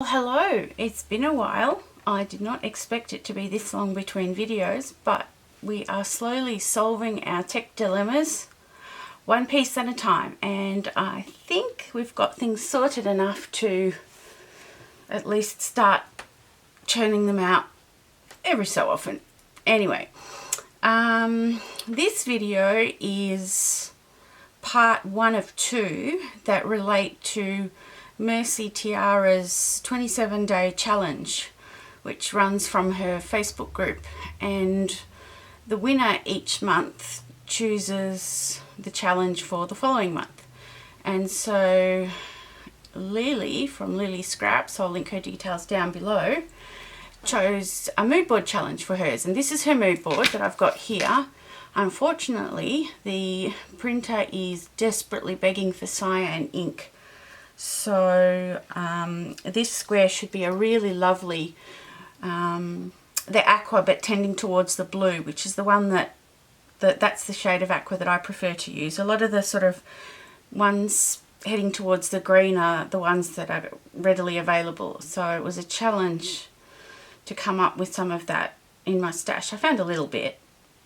Well, hello, it's been a while. I did not expect it to be this long between videos, but we are slowly solving our tech dilemmas one piece at a time, and I think we've got things sorted enough to at least start churning them out every so often. Anyway, this video is part one of two that relate to Mercy Tiara's 27-day challenge, which runs from her Facebook group, and the winner each month chooses the challenge for the following month. And so Lily from Lily Scraps, I'll link her details down below, chose a mood board challenge for hers, and this is her mood board that I've got here. Unfortunately, the printer is desperately begging for cyan ink, so this square should be a really lovely, the aqua but tending towards the blue, which is the one that's the shade of aqua that I prefer to use. A lot of the sort of ones heading towards the green are the ones that are readily available, so it was a challenge to come up with some of that in my stash. I found a little bit,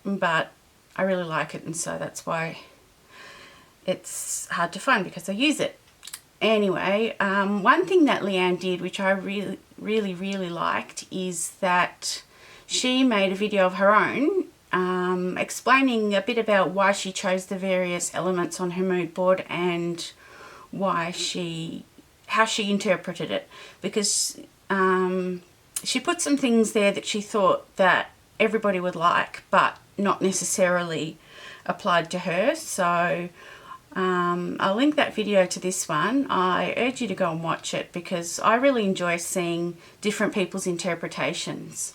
but I really like it, and so that's why it's hard to find, because I use it. Anyway, one thing that Leanne did, which I really liked, is that she made a video of her own explaining a bit about why she chose the various elements on her mood board and how she interpreted it, because she put some things there that she thought that everybody would like, but not necessarily applied to her. So I'll link that video to this one. I urge you to go and watch it, because I really enjoy seeing different people's interpretations.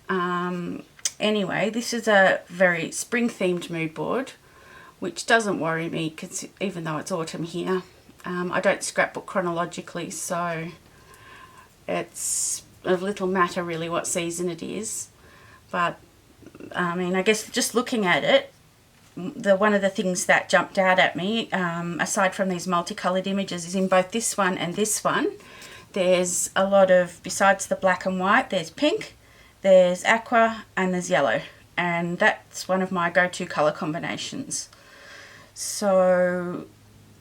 Anyway, this is a very spring themed mood board, which doesn't worry me, because even though it's autumn here, I don't scrapbook chronologically, so it's of little matter really what season it is. But I mean, I guess just looking at it, one of the things that jumped out at me, aside from these multicolored images, is in both this one and this one, there's a lot of, besides the black and white, there's pink, there's aqua, and there's yellow, and that's one of my go-to color combinations. So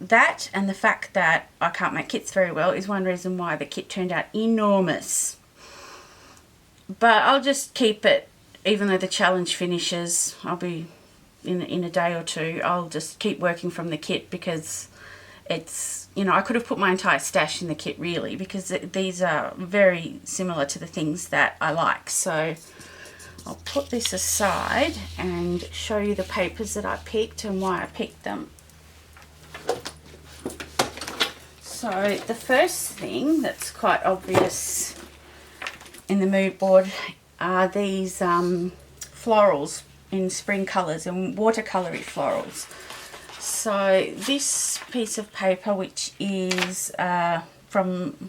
that, and the fact that I can't make kits very well, is one reason why the kit turned out enormous. But I'll just keep it, even though the challenge finishes, I'll be in a day or two, I'll just keep working from the kit, because it's, you know, I could have put my entire stash in the kit really, because these are very similar to the things that I like. So I'll put this aside and show you the papers that I picked and why I picked them. So the first thing that's quite obvious in the mood board are these florals in spring colours and watercolory florals. So this piece of paper, which is from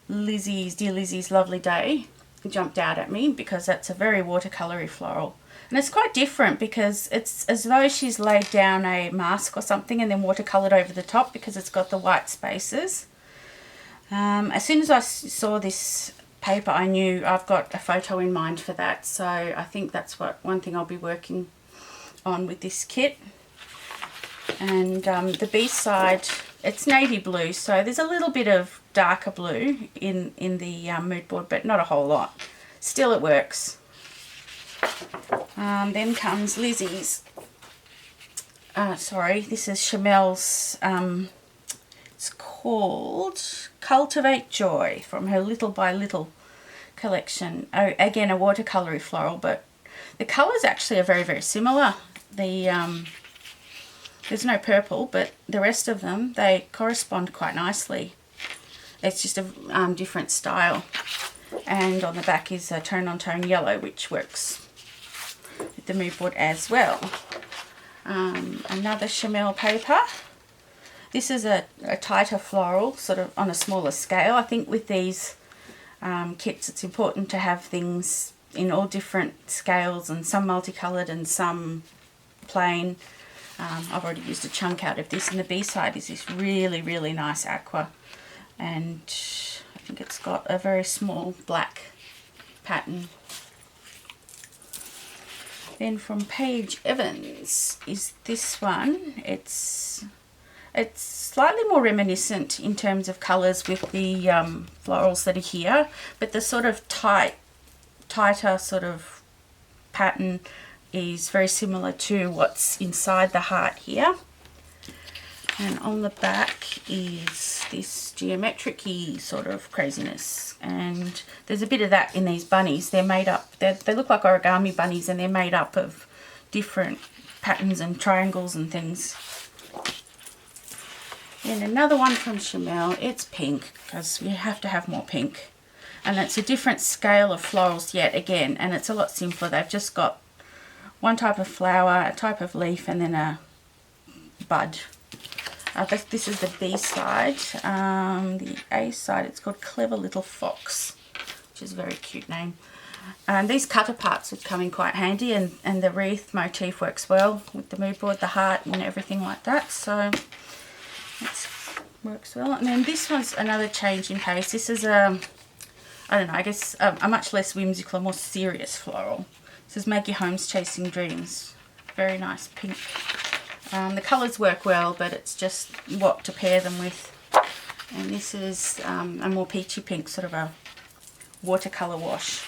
Dear Lizzie's Lovely Day, jumped out at me because that's a very watercolory floral. And it's quite different, because it's as though she's laid down a mask or something and then watercoloured over the top, because it's got the white spaces. As soon as I saw this paper, I knew I've got a photo in mind for that, so I think that's one thing I'll be working on with this kit. And the B side, it's navy blue, so there's a little bit of darker blue in the mood board, but not a whole lot. Still, it works. Then comes Lizzie's, this is Chamel's, it's called Cultivate Joy, from her Little by Little collection. Again, a watercolory floral, but the colours actually are very similar. There's no purple, but the rest of them, they correspond quite nicely. It's just a different style. And on the back is a tone-on-tone yellow, which works with the mood board as well. Another Chamel paper. This is a tighter floral, sort of on a smaller scale. I think with these kits, it's important to have things in all different scales, and some multicoloured and some plain. I've already used a chunk out of this, and the B side is this really nice aqua, and think it's got a very small black pattern. Then from Paige Evans is this one. It's slightly more reminiscent in terms of colours with the florals that are here, but the sort of tighter sort of pattern is very similar to what's inside the heart here. And on the back is this geometric-y sort of craziness, and there's a bit of that in these bunnies. They're made up, they look like origami bunnies, and they're made up of different patterns and triangles and things. And another one from Chamel, it's pink, because we have to have more pink. And it's a different scale of florals yet again, and it's a lot simpler. They've just got one type of flower, a type of leaf, and then a bud. This is the B side. The A side, it's called Clever Little Fox, which is a very cute name. And these cutter parts would come in quite handy, and the wreath motif works well with the mood board, the heart and everything like that. So it works well. And then this one's another change in pace. This is I don't know, I guess a much less whimsical, a more serious floral. This is Maggie Holmes Chasing Dreams. Very nice pink. The colours work well, but it's just what to pair them with. And this is a more peachy pink, sort of a watercolour wash.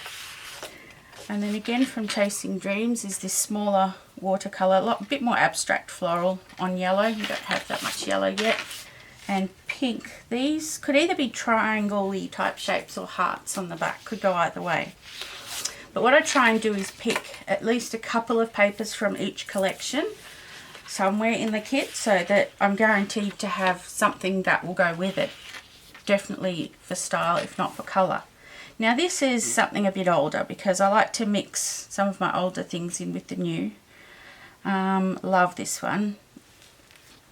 And then again from Chasing Dreams is this smaller watercolour, a bit more abstract floral on yellow. You don't have that much yellow yet. And pink. These could either be triangle-y type shapes or hearts on the back. Could go either way. But what I try and do is pick at least a couple of papers from each collection somewhere in the kit, so that I'm guaranteed to have something that will go with it. Definitely for style, if not for colour. Now this is something a bit older, because I like to mix some of my older things in with the new. Love this one.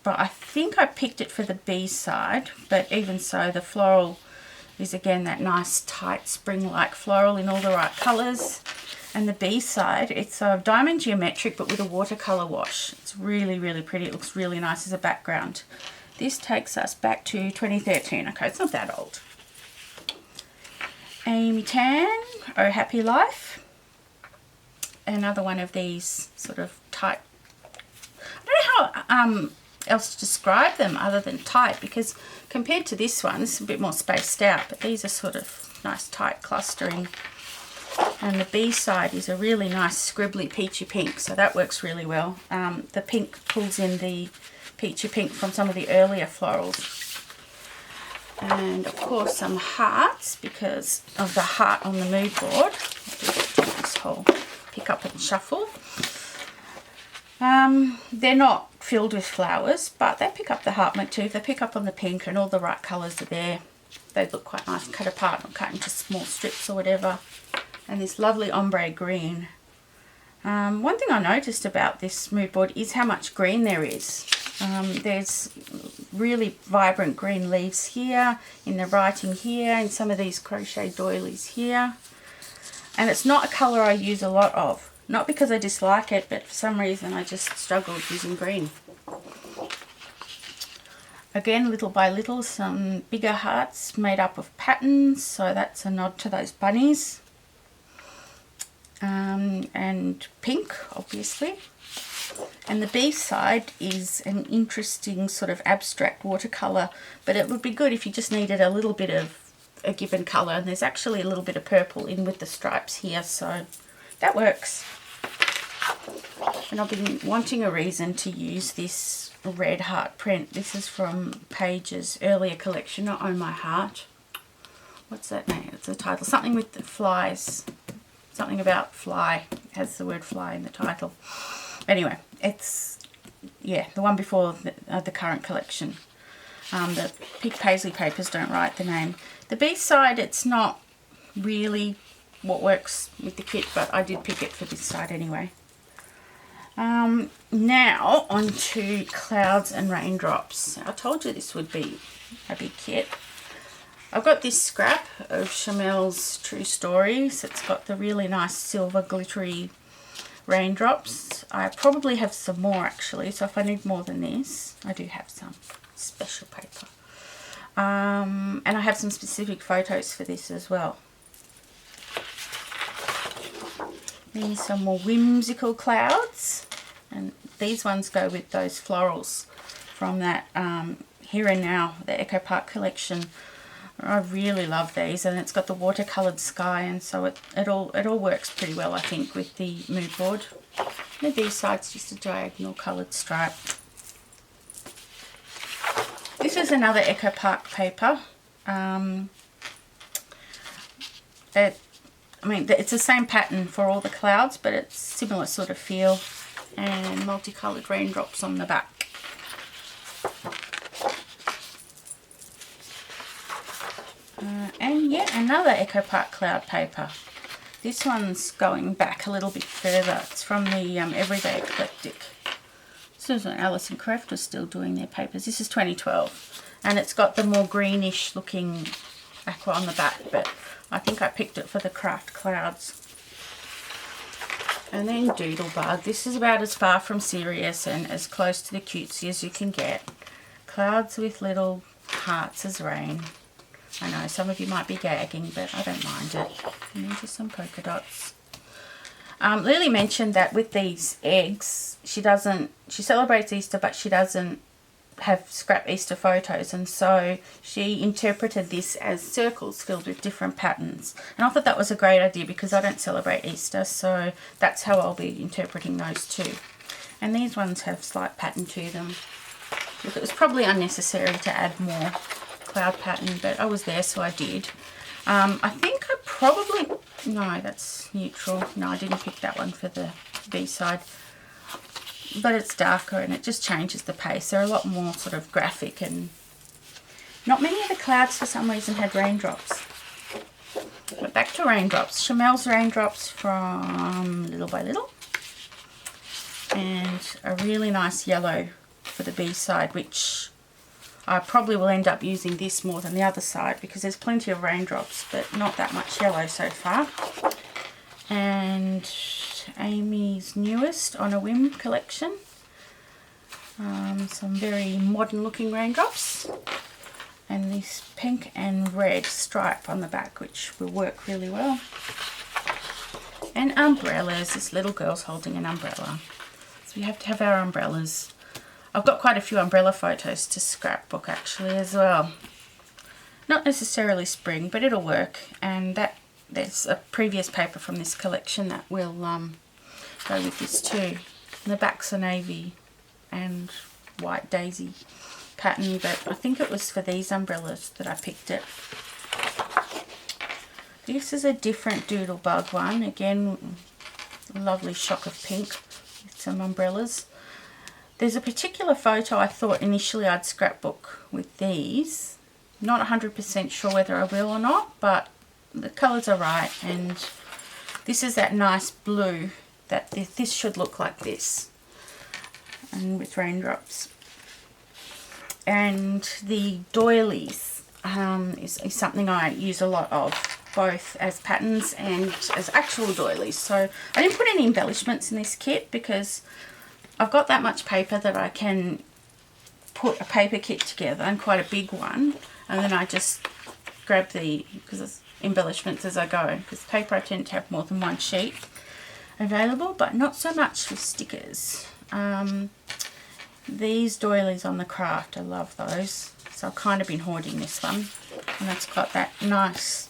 But I think I picked it for the B side, but even so, the floral is again that nice tight spring-like floral in all the right colours. And the B side, it's a diamond geometric but with a watercolour wash. It's really, really pretty. It looks really nice as a background. This takes us back to 2013. Okay, it's not that old. Amy Tan, Oh Happy Life. Another one of these sort of tight. I don't know how else to describe them other than tight, because compared to this one, it's a bit more spaced out, but these are sort of nice tight clustering. And the B side is a really nice scribbly peachy pink, so that works really well. The pink pulls in the peachy pink from some of the earlier florals. And of course some hearts, because of the heart on the mood board. I'll do this whole pick up and shuffle. They're not filled with flowers, but they pick up the heart motif. They pick up on the pink, and all the right colours are there. They look quite nice, cut apart or cut into small strips or whatever. And this lovely ombre green. One thing I noticed about this mood board is how much green there is. There's really vibrant green leaves here, in the writing here, and some of these crochet doilies here. And it's not a colour I use a lot of. Not because I dislike it, but for some reason I just struggle with using green. Again, little by little, some bigger hearts made up of patterns, so that's a nod to those bunnies. And pink, obviously. And the B side is an interesting sort of abstract watercolour, but it would be good if you just needed a little bit of a given colour, and there's actually a little bit of purple in with the stripes here, so that works. And I've been wanting a reason to use this red heart print. This is from Paige's earlier collection, not Oh My Heart. What's that name? It's the title. Something with the flies. Something about fly. It has the word fly in the title. Anyway, it's, yeah, the one before the current collection. The Pink Paisley papers don't write the name. The B side, it's not really what works with the kit, but I did pick it for this side anyway. Now on to Clouds and Raindrops. I told you this would be a big kit. I've got this scrap of Chamel's True Stories. It's got the really nice silver glittery raindrops. I probably have some more actually, so if I need more than this, I do have some special paper. And I have some specific photos for this as well. These are more whimsical clouds, and these ones go with those florals from that Here and Now, the Echo Park collection. I really love these, and it's got the watercoloured sky, and so it all works pretty well, I think, with the mood board. And the B-side's just a diagonal coloured stripe. This is another Echo Park paper. It's the same pattern for all the clouds, but it's similar sort of feel, and multicoloured raindrops on the back. And yet another Echo Park cloud paper. This one's going back a little bit further. It's from the Everyday Eclectic. This is when Alice and Craft was still doing their papers. This is 2012, and it's got the more greenish looking aqua on the back, but I think I picked it for the craft clouds. And then Doodlebug. This is about as far from serious and as close to the cutesy as you can get. Clouds with little hearts as rain. I know some of you might be gagging, but I don't mind it. And these are some polka dots. Lily mentioned that with these eggs, she celebrates Easter, but she doesn't have scrap Easter photos, and so she interpreted this as circles filled with different patterns. And I thought that was a great idea because I don't celebrate Easter, so that's how I'll be interpreting those too. And these ones have slight pattern to them. Look, it was probably unnecessary to add more cloud pattern, but I was there, so I did. I think I probably, no, that's neutral. No, I didn't pick that one for the B side, but it's darker and it just changes the pace. They're a lot more sort of graphic, and not many of the clouds for some reason had raindrops. But back to raindrops. Chamel's raindrops from Little by Little, and a really nice yellow for the B side, which I probably will end up using this more than the other side because there's plenty of raindrops, but not that much yellow so far. And Amy's newest On a Whim collection. Some very modern looking raindrops. And this pink and red stripe on the back, which will work really well. And umbrellas. This little girl's holding an umbrella. So we have to have our umbrellas. I've got quite a few umbrella photos to scrapbook actually as well. Not necessarily spring, but it'll work. And there's a previous paper from this collection that will go with this too. And the back's a navy and white daisy pattern, but I think it was for these umbrellas that I picked it. This is a different Doodlebug one. Again, a lovely shock of pink with some umbrellas. There's a particular photo I thought initially I'd scrapbook with these. Not 100% sure whether I will or not, but the colours are right, and this is that nice blue that this should look like this, and with raindrops. And the doilies is something I use a lot of, both as patterns and as actual doilies. So I didn't put any embellishments in this kit because I've got that much paper that I can put a paper kit together, and quite a big one, and then I just grab the embellishments as I go, because paper I tend to have more than one sheet available, but not so much with stickers. These doilies on the craft, I love those, so I've kind of been hoarding this one, and that's got that nice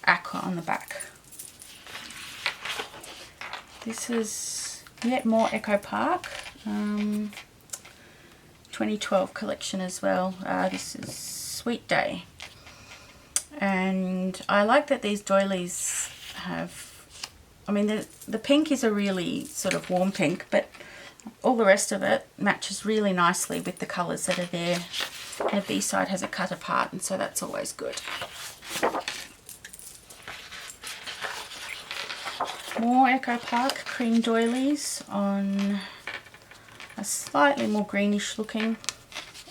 aqua on the back. This is yet more Echo Park, 2012 collection as well. This is Sweet Day, and I like that these doilies have, I mean the pink is a really sort of warm pink, but all the rest of it matches really nicely with the colours that are there. And the B side has a cut apart, and so that's always good. More Echo Park cream doilies on a slightly more greenish looking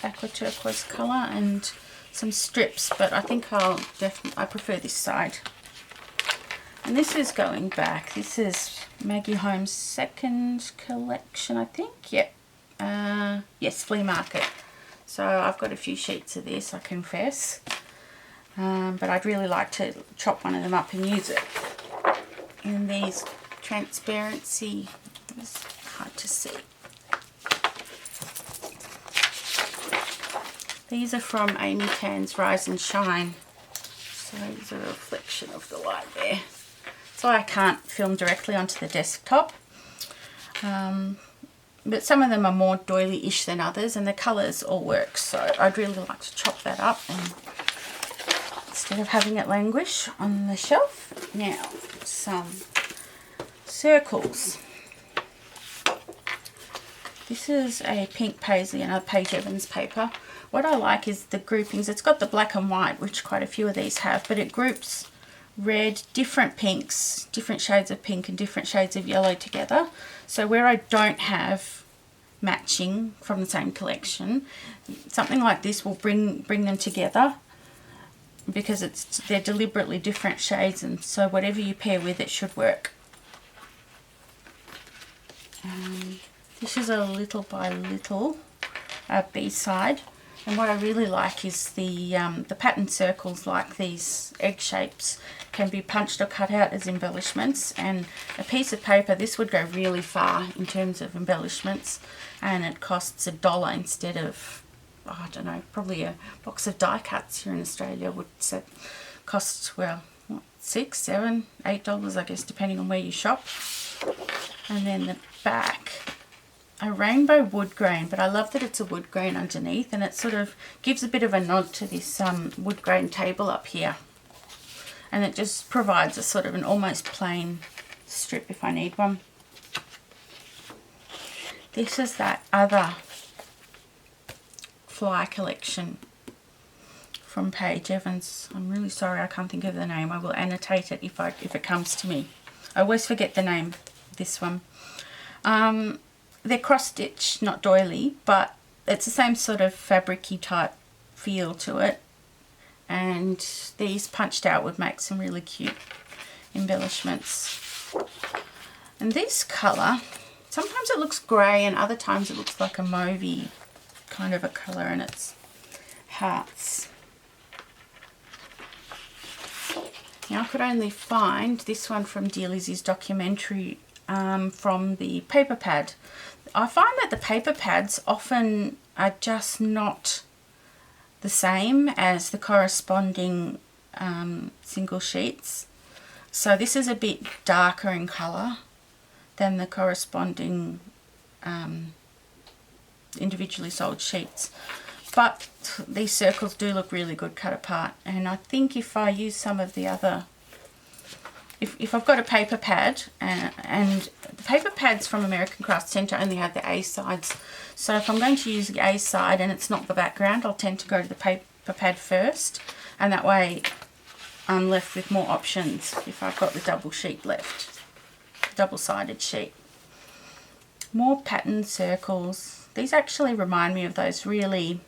aqua turquoise colour, and some strips, but I think I prefer this side. And this is going back. This is Maggie Holmes' second collection, I think. Yep. Yes, Flea Market. So I've got a few sheets of this, I confess. But I'd really like to chop one of them up and use it in these transparency. It's hard to see. These are from Amy Tan's Rise and Shine. So there's a reflection of the light there. So I can't film directly onto the desktop. But some of them are more doily-ish than others, and the colours all work. So I'd really like to chop that up and instead of having it languish on the shelf. Now, some circles. This is a pink paisley, another Paige Evans paper. What I like is the groupings. It's got the black and white, which quite a few of these have, but it groups red, different pinks, different shades of pink and different shades of yellow together. So where I don't have matching from the same collection, something like this will bring them together, because they're deliberately different shades, and so whatever you pair with, it should work. This is a little by little B-side, and what I really like is the pattern circles, like these egg shapes, can be punched or cut out as embellishments, and a piece of paper, this would go really far in terms of embellishments, and it costs $1 instead of, I don't know, probably a box of die cuts here in Australia would cost, well, what, $6, $7, $8, I guess, depending on where you shop. And then the back, a rainbow wood grain, but I love that it's a wood grain underneath, and it sort of gives a bit of a nod to this wood grain table up here. And it just provides a sort of an almost plain strip if I need one. This is that other fly collection from Paige Evans. I'm really sorry I can't think of the name. I will annotate it if it comes to me. I always forget the name, this one. They're cross stitch, not doily, but it's the same sort of fabric-y type feel to it. And these punched out would make some really cute embellishments. And this colour, sometimes it looks grey and other times it looks like a mauvey kind of a colour, and it's hearts. Now I could only find this one from Dear Lizzie's documentary from the paper pad. I find that the paper pads often are just not the same as the corresponding single sheets. So this is a bit darker in colour than the corresponding individually sold sheets. But these circles do look really good cut apart, and I think if I use some of the other, if I've got a paper pad, and the paper pads from American Crafts tend to only have the A sides, so if I'm going to use the A side and it's not the background, I'll tend to go to the paper pad first, and that way I'm left with more options if I've got the double sheet left, double-sided sheet. More pattern circles. These actually remind me of those really,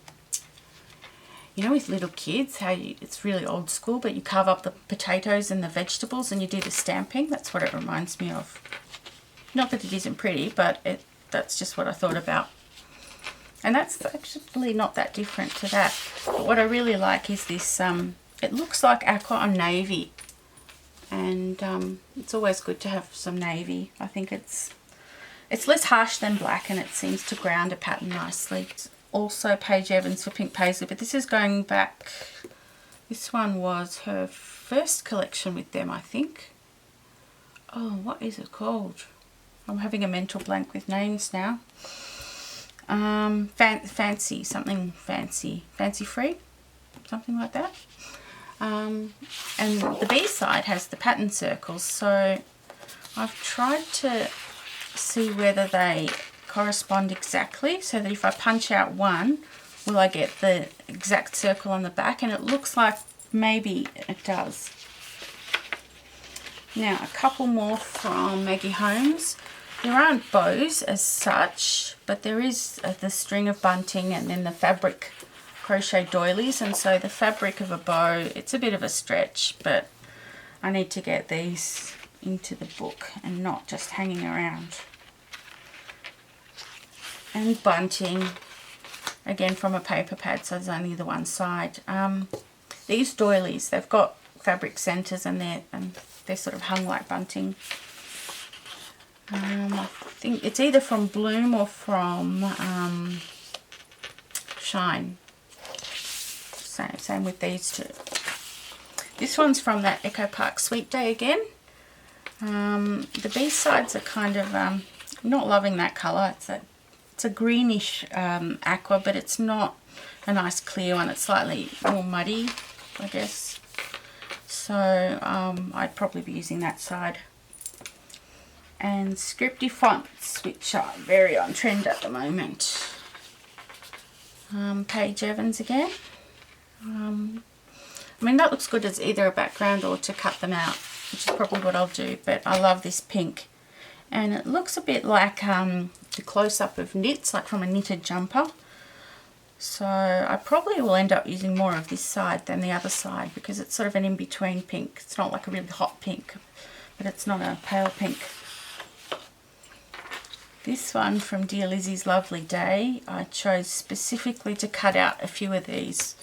you know, with little kids, how it's really old school, but you carve up the potatoes and the vegetables and you do the stamping. That's what it reminds me of. Not that it isn't pretty, but that's just what I thought about. And that's actually not that different to that. But what I really like is this, it looks like aqua on navy. And it's always good to have some navy. I think it's less harsh than black, and it seems to ground a pattern nicely. It's also Paige Evans for Pink Paisley, but this is going back, this one was her first collection with them, I think. Oh, what is it called? I'm having a mental blank with names now. Fancy, something fancy. Fancy Free? Something like that. And the B side has the pattern circles, so I've tried to see whether they correspond exactly, so that if I punch out one, will I get the exact circle on the back, and it looks like maybe it does. Now a couple more from Maggie Holmes. There aren't bows as such, but there is the string of bunting and then the fabric crochet doilies, and so the fabric of a bow, it's a bit of a stretch, but I need to get these into the book and not just hanging around. And bunting. again from a paper pad, so there's only the one side. These doilies, they've got fabric centres and they're sort of hung like bunting. I think it's either from Bloom or from Shine. Same with these two. This one's from that Echo Park Sweet Day again. The B-sides are kind of, I'm not loving that colour. It's a greenish aqua, but it's not a nice clear one. It's slightly more muddy, I guess. So I'd probably be using that side. And scripty fonts, which are very on trend at the moment. Paige Evans again. I mean, that looks good as either a background or to cut them out, which is probably what I'll do, but I love this pink. And it looks a bit like the close-up of knits, like from a knitted jumper. So I probably will end up using more of this side than the other side, because it's sort of an in-between pink. It's not like a really hot pink, but it's not a pale pink. This one from Dear Lizzie's Lovely Day, I chose specifically to cut out a few of these.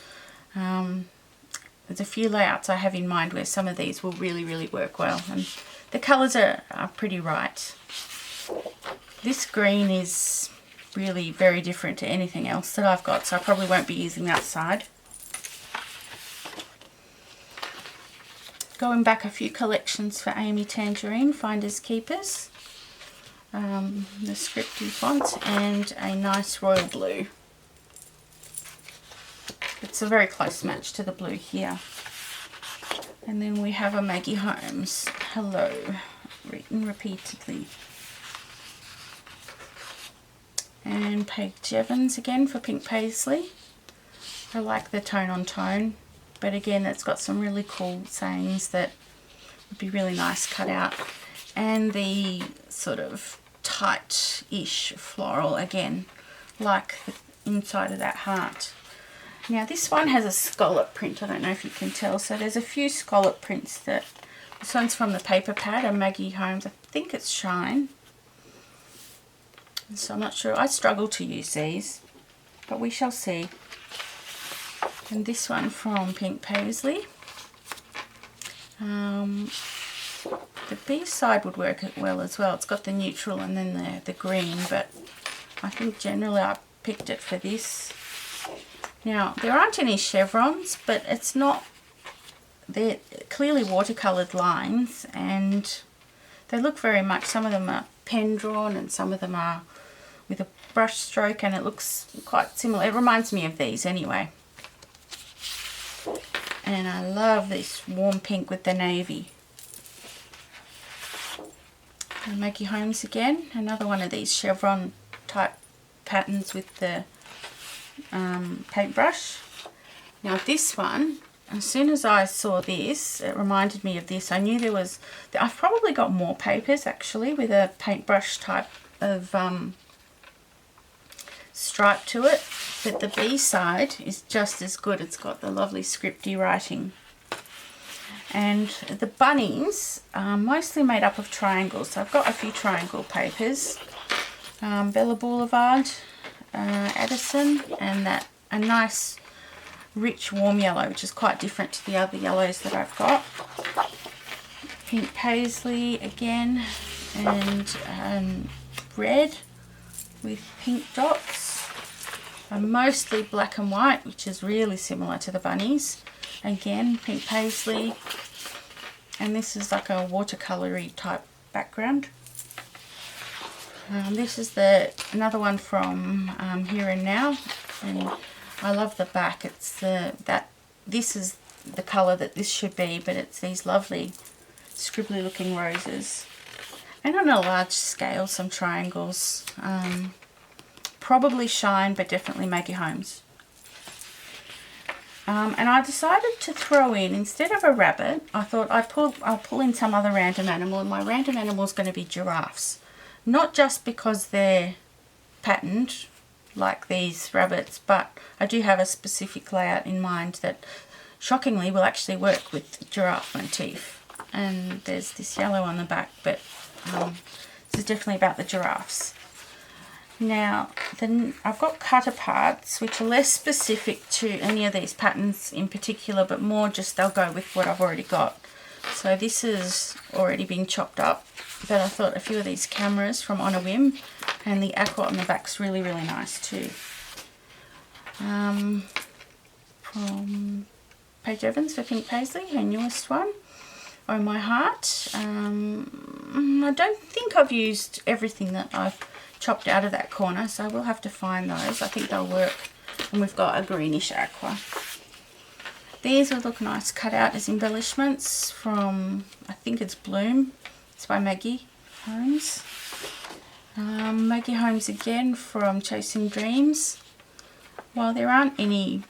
There's a few layouts I have in mind where some of these will really, really work well, and the colours are pretty right. This green is really very different to anything else that I've got, so I probably won't be using that side. Going back a few collections for Amy Tangerine, Finders Keepers. The scripty font and a nice royal blue. It's a very close match to the blue here. And then we have a Maggie Holmes, Hello, written repeatedly. And Paige Evans again for Pink Paisley. I like the tone on tone, but again it's got some really cool sayings that would be really nice cut out. And the sort of tight-ish floral again, like the inside of that heart. Now this one has a scallop print, I don't know if you can tell, so there's a few scallop prints that, this one's from the paper pad, a Maggie Holmes, I think it's Shine. So I'm not sure, I struggle to use these, but we shall see. And this one from Pink Paisley. The B side would work well as well. It's got the neutral and then the green, but I think generally I picked it for this. Now, there aren't any chevrons, but it's not, they're clearly watercoloured lines, and they look very much, some of them are pen drawn and some of them are with a brush stroke, and it looks quite similar. It reminds me of these anyway. And I love this warm pink with the navy. And Maggie Holmes again, another one of these chevron type patterns with the paintbrush. Now this one, as soon as I saw this, it reminded me of this. I knew there was, I've probably got more papers actually with a paintbrush type of stripe to it, but the B side is just as good. It's got the lovely scripty writing. And the bunnies are mostly made up of triangles. So I've got a few triangle papers. Bella Boulevard, Addison, and a nice rich warm yellow, which is quite different to the other yellows that I've got. Pink Paisley again, and red with pink dots. Mostly black and white, which is really similar to the bunnies. Again, Pink Paisley, and this is like a watercolory type background. This is another one from Here and Now, and I love the back. It's this is the colour that this should be, but it's these lovely scribbly looking roses, and on a large scale some triangles. Probably Shine, but definitely Maggie Holmes. And I decided to throw in, instead of a rabbit, I thought I'll pull in some other random animal, and my random animal is going to be giraffes. Not just because they're patterned like these rabbits, but I do have a specific layout in mind that shockingly will actually work with giraffe motif. And there's this yellow on the back, but this is definitely about the giraffes. Now, then I've got cutter parts which are less specific to any of these patterns in particular, but more just they'll go with what I've already got. So this is already been chopped up, but I thought a few of these cameras from On a Whim, and the aqua on the back's really, really nice too. From Paige Evans for Pink Paisley, her newest one. Oh My Heart. I don't think I've used everything that I've chopped out of that corner, so we'll have to find those. I think they'll work. And we've got a greenish aqua. These will look nice cut out as embellishments from, I think it's Bloom. It's by Maggie Holmes. Maggie Holmes again from Chasing Dreams. While there aren't any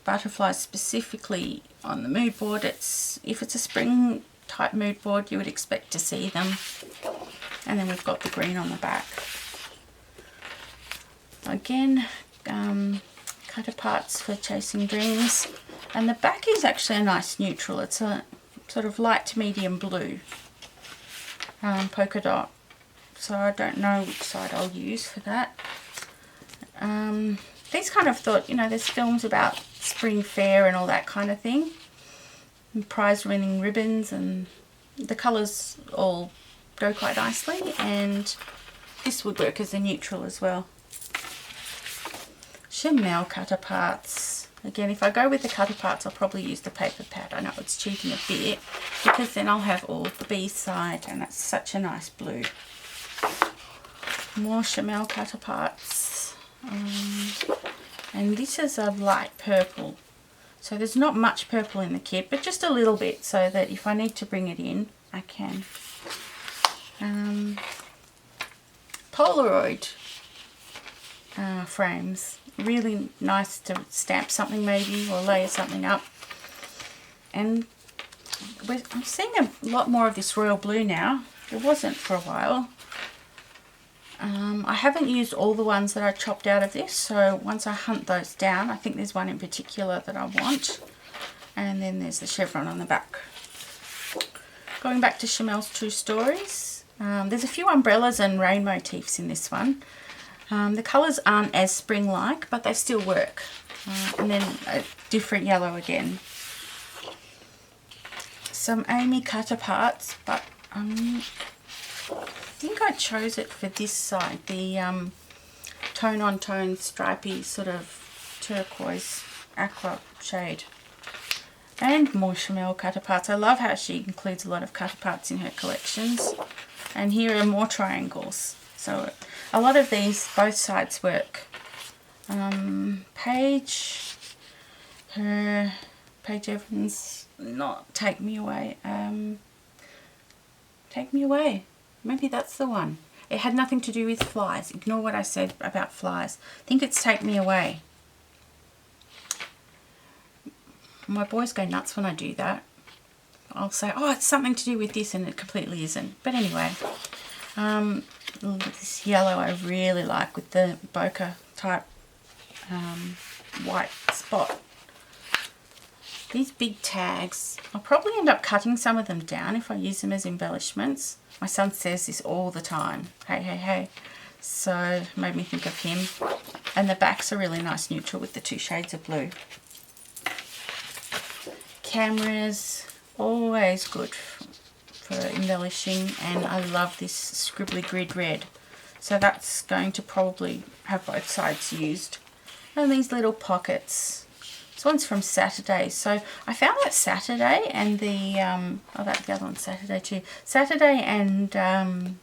butterflies specifically on the mood board, if it's a spring type mood board, you would expect to see them. And then we've got the green on the back. Again, cutter parts for Chasing Dreams. And the back is actually a nice neutral. It's a sort of light to medium blue polka dot. So I don't know which side I'll use for that. These kind of thought, you know, there's films about spring fair and all that kind of thing. And prize winning ribbons, and the colours all go quite nicely, and this would work as a neutral as well. Chanel cutter parts. Again, if I go with the cutter parts, I'll probably use the paper pad. I know it's cheating a bit, because then I'll have all the B side, and that's such a nice blue. More Chanel cutter parts. And this is a light purple. So there's not much purple in the kit, but just a little bit, so that if I need to bring it in, I can. Polaroid frames. Really nice to stamp something maybe, or layer something up. And I'm seeing a lot more of this royal blue now. It wasn't for a while. I haven't used all the ones that I chopped out of this, so once I hunt those down, I think there's one in particular that I want. And then there's the chevron on the back. Going back to Chamel's True Stories, there's a few umbrellas and rain motifs in this one. The colours aren't as spring-like, but they still work. And then a different yellow again. Some Amy cutter parts, but I think I chose it for this side, the tone-on-tone stripy sort of turquoise aqua shade. And more Chanel cutter parts. I love how she includes a lot of cutter parts in her collections. And here are more triangles. So a lot of these, both sides work. Paige Evans, not Take Me Away. Take Me Away. Maybe that's the one. It had nothing to do with flies. Ignore what I said about flies. I think it's Take Me Away. My boys go nuts when I do that. I'll say, oh, it's something to do with this, and it completely isn't. But anyway, this yellow I really like with the bokeh type white spot. These big tags, I'll probably end up cutting some of them down if I use them as embellishments. My son says this all the time. Hey, hey, hey. So made me think of him. And the backs are really nice neutral with the two shades of blue. Cameras, always good for embellishing, and I love this scribbly grid red. So that's going to probably have both sides used. And these little pockets. This one's from Saturday. So I found that Saturday and the, the other one's Saturday too. Saturday and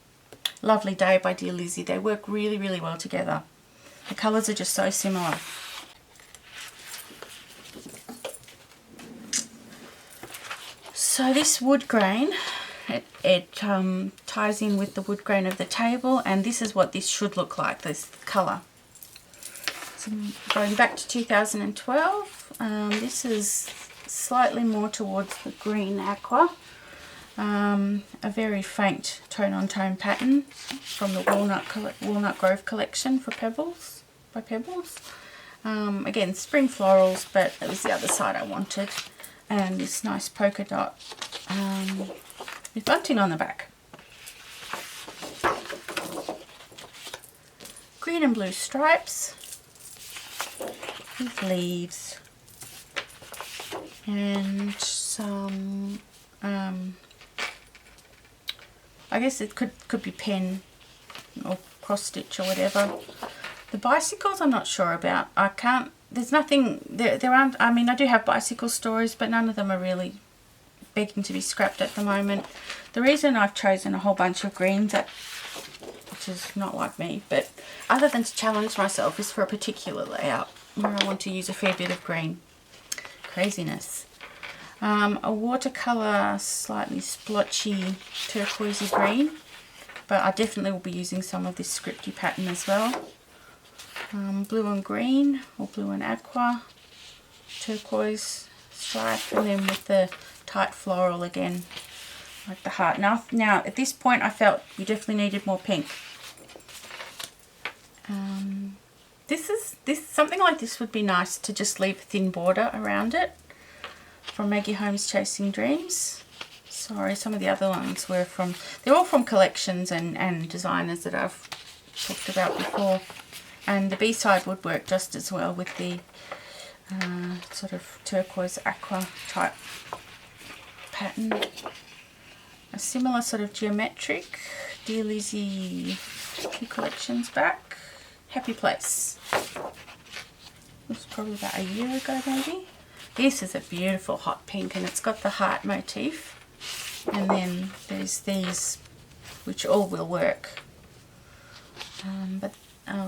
Lovely Day by Dear Lizzie, they work really, really well together. The colours are just so similar. So this wood grain, it ties in with the wood grain of the table, and this is what this should look like, this colour. So going back to 2012, this is slightly more towards the green aqua, a very faint tone-on-tone pattern from the Walnut Grove collection for Pebbles, by Pebbles. Again, spring florals, but it was the other side I wanted. And this nice polka dot with bunting on the back. green and blue stripes with leaves and some I guess it could be pen or cross stitch or whatever. The bicycles I'm not sure about. I can't, there's nothing, there aren't, I mean I do have bicycle stories, but none of them are really begging to be scrapped at the moment. The reason I've chosen a whole bunch of greens, which is not like me, but other than to challenge myself, is for a particular layout where I want to use a fair bit of green. Craziness. A watercolour, slightly splotchy turquoisey green, but I definitely will be using some of this scripty pattern as well. Blue and green, or blue and aqua, turquoise stripe, and then with the tight floral again, like the heart. Now at this point I felt you definitely needed more pink. This something like this would be nice to just leave a thin border around it, from Maggie Holmes Chasing Dreams. Sorry, some of the other ones were from, they're all from collections and designers that I've talked about before. And the B-side would work just as well with the sort of turquoise aqua type pattern. A similar sort of geometric, Dear Lizzie, 2 collections back, Happy Place. It was probably about a year ago maybe. This is a beautiful hot pink, and it's got the heart motif, and then there's these which all will work, but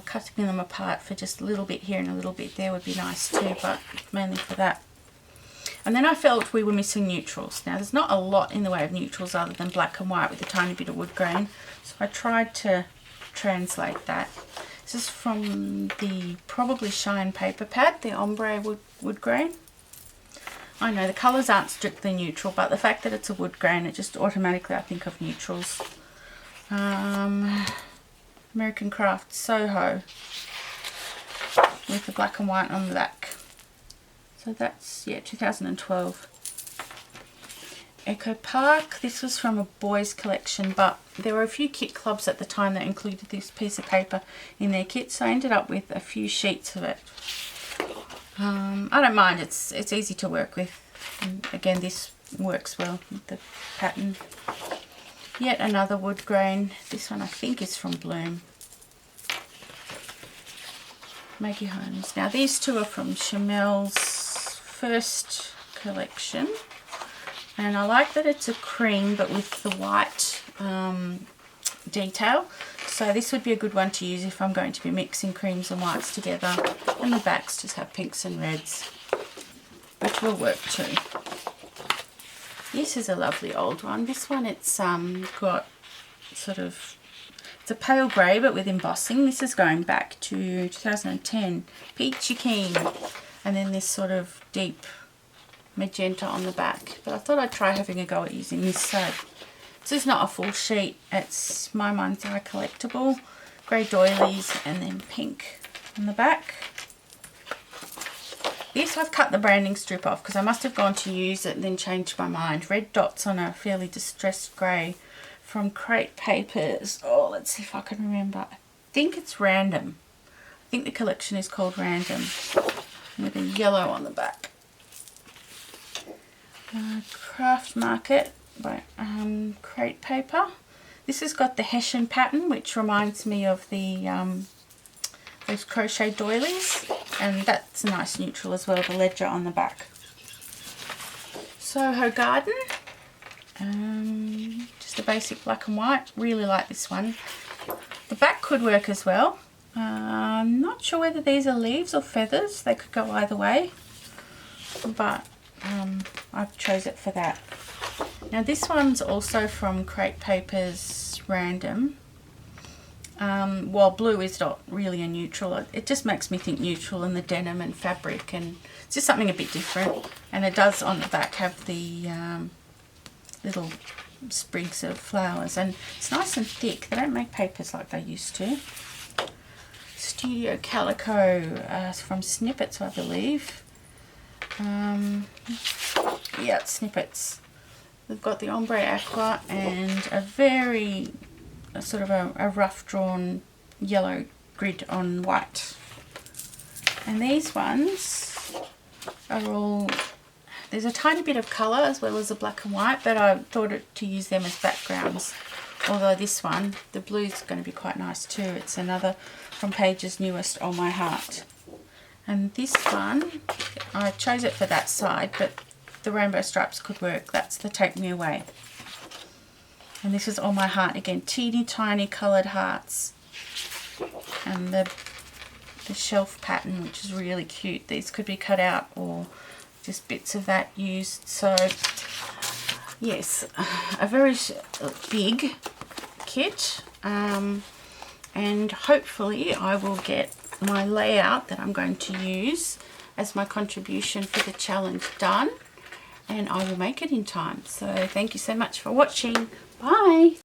cutting them apart for just a little bit here and a little bit there would be nice too, but mainly for that. And then I felt we were missing neutrals. Now there's not a lot in the way of neutrals other than black and white with a tiny bit of wood grain, so I tried to translate that. This is from the probably Shine paper pad, the ombre wood grain. I know the colours aren't strictly neutral, but the fact that it's a wood grain, it just automatically I think of neutrals. American Craft Soho with the black and white on the back. So that's, yeah, 2012. Echo Park, this was from a boys collection, but there were a few kit clubs at the time that included this piece of paper in their kit, so I ended up with a few sheets of it. I don't mind, it's easy to work with. And again, this works well with the pattern. Yet another wood grain. This one I think is from Bloom. Maggie Holmes. Now these two are from Chamel's first collection. And I like that it's a cream but with the white detail. So this would be a good one to use if I'm going to be mixing creams and whites together. And the backs just have pinks and reds, which will work too. This is a lovely old one. This one, it's got sort of, it's a pale grey but with embossing. This is going back to 2010. Peachy Keen. And then this sort of deep magenta on the back. But I thought I'd try having a go at using this. So this is not a full sheet. It's My Mind's Eye collectible. Grey doilies and then pink on the back. This I've cut the branding strip off because I must have gone to use it and then changed my mind. Red dots on a fairly distressed grey from Crate Papers. Oh, let's see if I can remember. I think it's Random. I think the collection is called Random. With a yellow on the back. Craft Market by Crate Paper. This has got the Hessian pattern, which reminds me of the those crochet doilies, and that's a nice neutral as well, the ledger on the back. Soho Garden, just a basic black and white. Really like this one. The back could work as well. I'm not sure whether these are leaves or feathers. They could go either way, but I've chose it for that. Now this one's also from Crate Papers Random. While blue is not really a neutral, it just makes me think neutral and the denim and fabric, and it's just something a bit different. And it does on the back have the little sprigs of flowers, and it's nice and thick. They don't make papers like they used to. Studio Calico from Snippets, I believe. Yeah, it's Snippets. They've got the ombre aqua and a very sort of a rough drawn yellow grid on white. And these ones are all, there's a tiny bit of colour as well as the black and white, but I thought to use them as backgrounds. Although this one, the blue is going to be quite nice too. It's another from Paige's newest Oh My Heart. And this one, I chose it for that side, but the rainbow stripes could work. That's the Take Me Away. And this is Oh My Heart again, teeny tiny coloured hearts. And the shelf pattern, which is really cute. These could be cut out or just bits of that used. So yes, a very big kit, and hopefully I will get my layout that I'm going to use as my contribution for the challenge done, and I will make it in time. So thank you so much for watching. Bye.